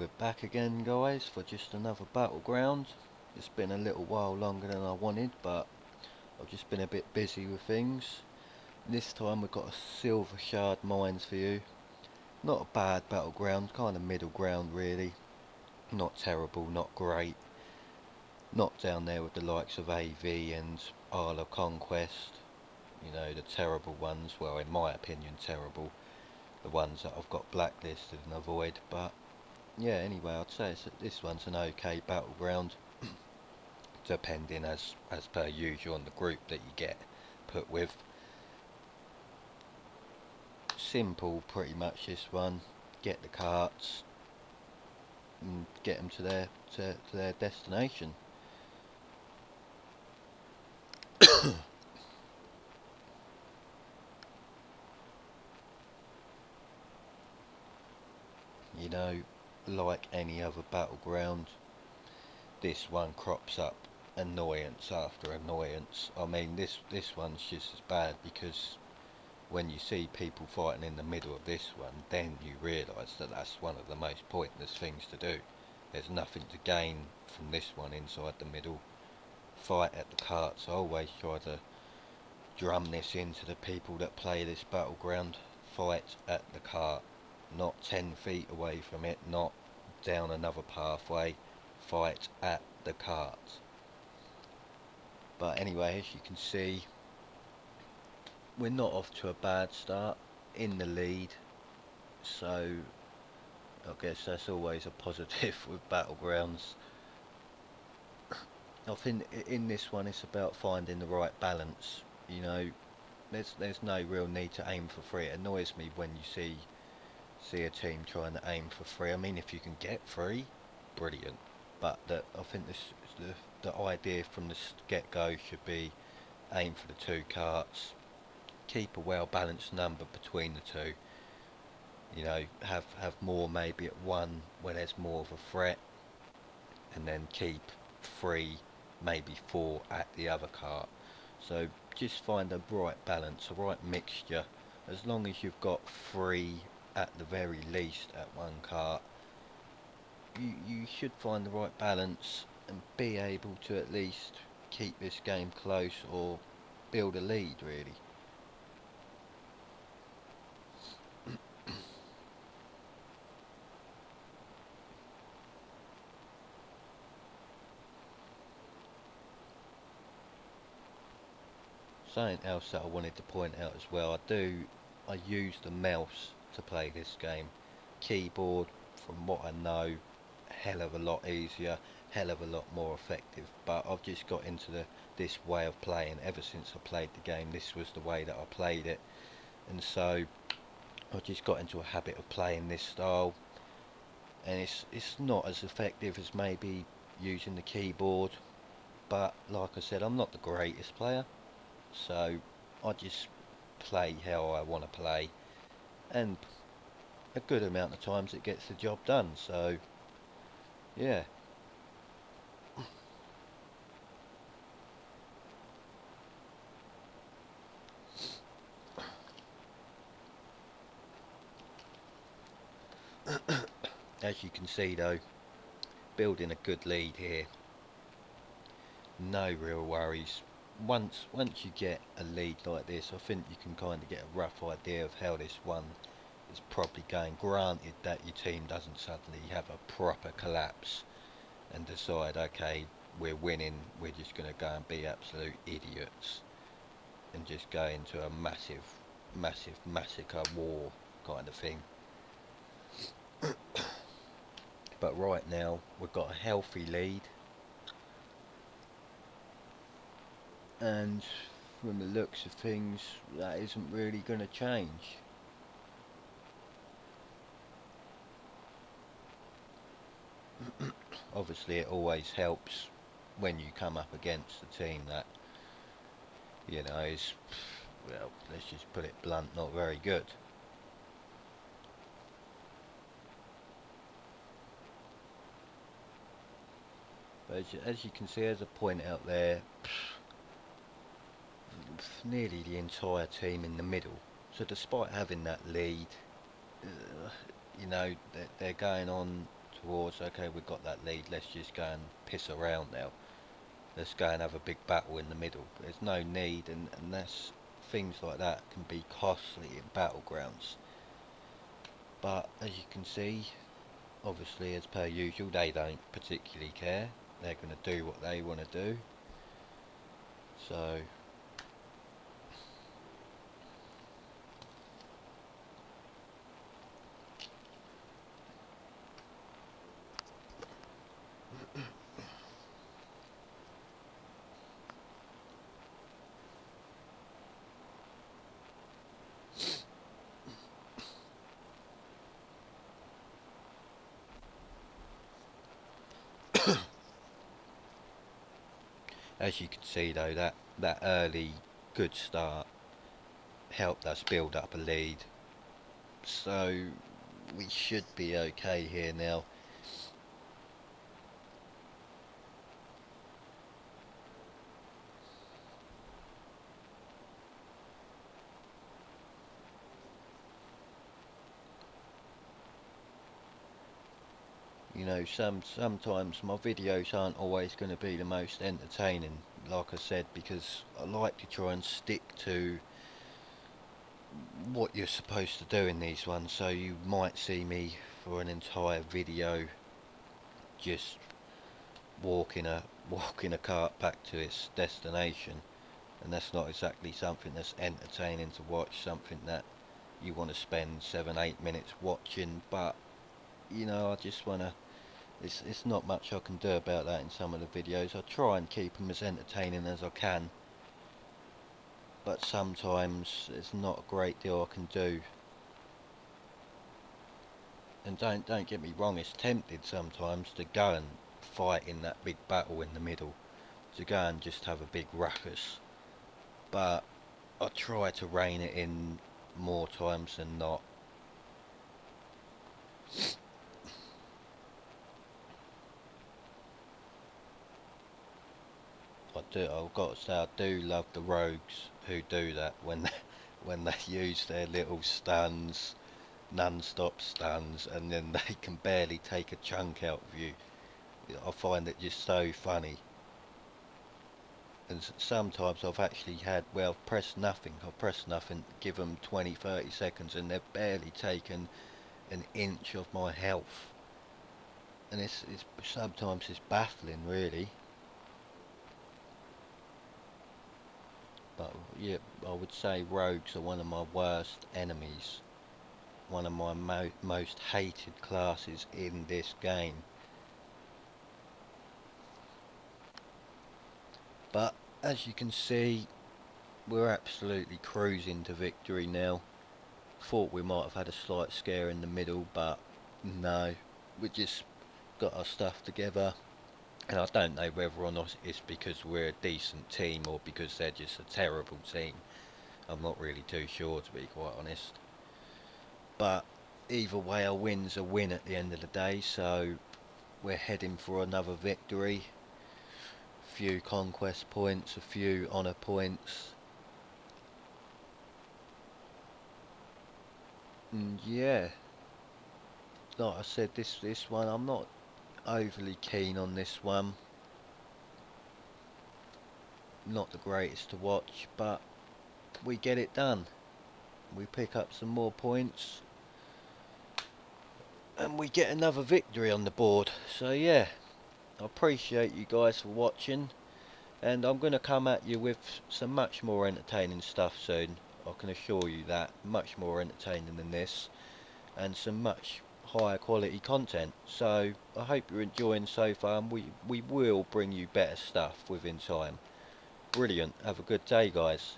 We're back again, guys, for just another battleground. It's been a little while longer than I wanted, but I've just been a bit busy with things. This time we've got a Silvershard mines for you. Not a bad battleground, kind of middle ground really. Not terrible, not great. Not down there with the likes of AV and Isle of Conquest. You know, the terrible ones, well in my opinion terrible. The ones that I've got blacklisted and avoid, but yeah, anyway, I'd say this one's an okay battleground, depending as per usual on the group that you get put with. Simple, pretty much this one. Get the carts and get them to their destination. You know, like any other battleground, this one crops up annoyance after annoyance. I mean, this one's just as bad because when you see people fighting in the middle of this one, then you realise that that's one of the most pointless things to do. There's nothing to gain from this one inside the middle. Fight at the carts. I always try to drum this into the people that play this battleground. Fight at the cart. Not 10 feet away from it, not down another pathway. Fight at the cart. But anyway, as you can see, we're not off to a bad start, in the lead, so I guess that's always a positive with battlegrounds. I think in this one it's about finding the right balance. You know, there's no real need to aim for free. It annoys me when you see a team trying to aim for free. I mean, if you can get free, brilliant. But I think the idea from the get-go should be aim for the two carts. Keep a well balanced number between the two. You know, have more maybe at one where there's more of a threat, and then keep 3, maybe 4 at the other cart. So just find a right balance, a right mixture. As long as you've got 3 at the very least at one cart, you should find the right balance and be able to at least keep this game close or build a lead really. Something else that I wanted to point out as well, I use the mouse to play this game. Keyboard, from what I know, hell of a lot easier, hell of a lot more effective, but I've just got into this way of playing. Ever since I played the game, this was the way that I played it, and so I just got into a habit of playing this style, and it's not as effective as maybe using the keyboard, but like I said, I'm not the greatest player, so I just play how I want to play, and a good amount of times it gets the job done. So yeah. As you can see though, building a good lead here, no real worries. Once you get a lead like this, I think you can kind of get a rough idea of how this one is probably going, granted that your team doesn't suddenly have a proper collapse and decide, okay, we're winning, we're just going to go and be absolute idiots and just go into a massive massacre war kind of thing. But right now we've got a healthy lead, and from the looks of things that isn't really going to change. Obviously it always helps when you come up against a team that, you know, is, well, let's just put it blunt, not very good. But as you can see, as I point out there, nearly the entire team in the middle. So despite having that lead, you know, they're going on towards, okay, we've got that lead, let's just go and piss around now. Let's go and have a big battle in the middle. There's no need, and that's, things like that can be costly in battlegrounds. But as you can see, obviously as per usual, they don't particularly care. They're going to do what they want to do. So as you can see though, that early good start helped us build up a lead. So we should be okay here now. You know, sometimes my videos aren't always going to be the most entertaining, like I said, because I like to try and stick to what you're supposed to do in these ones. So you might see me for an entire video just walking a cart back to its destination, and that's not exactly something that's entertaining to watch, something that you want to spend 7-8 minutes watching. But you know, I just want to, it's not much I can do about that in some of the videos. I try and keep them as entertaining as I can, but sometimes there's not a great deal I can do. And don't get me wrong, it's tempted sometimes to go and fight in that big battle in the middle, to go and just have a big ruckus, but I try to rein it in more times than not. I've got to say, I do love the rogues who do that when when they use their little stuns, non-stop stuns, and then they can barely take a chunk out of you. I find it just so funny. And sometimes I've actually had, well, I've pressed nothing, give them 20-30 seconds, and they've barely taken an inch of my health. And it's sometimes it's baffling, really. But yeah, I would say rogues are one of my worst enemies, one of my most hated classes in this game. But as you can see, we're absolutely cruising to victory now. Thought we might have had a slight scare in the middle, but no, we just got our stuff together. And I don't know whether or not it's because we're a decent team or because they're just a terrible team. I'm not really too sure, to be quite honest. But either way, a win's a win at the end of the day, so we're heading for another victory. A few conquest points, a few honour points. And yeah, like I said, this one, I'm not overly keen on this one. Not the greatest to watch, but we get it done. We pick up some more points, and we get another victory on the board. So yeah, I appreciate you guys for watching, and I'm going to come at you with some much more entertaining stuff soon. I can assure you that, much more entertaining than this, and some much higher quality content. So I hope you're enjoying so far, and we will bring you better stuff within time. Brilliant. Have a good day, guys.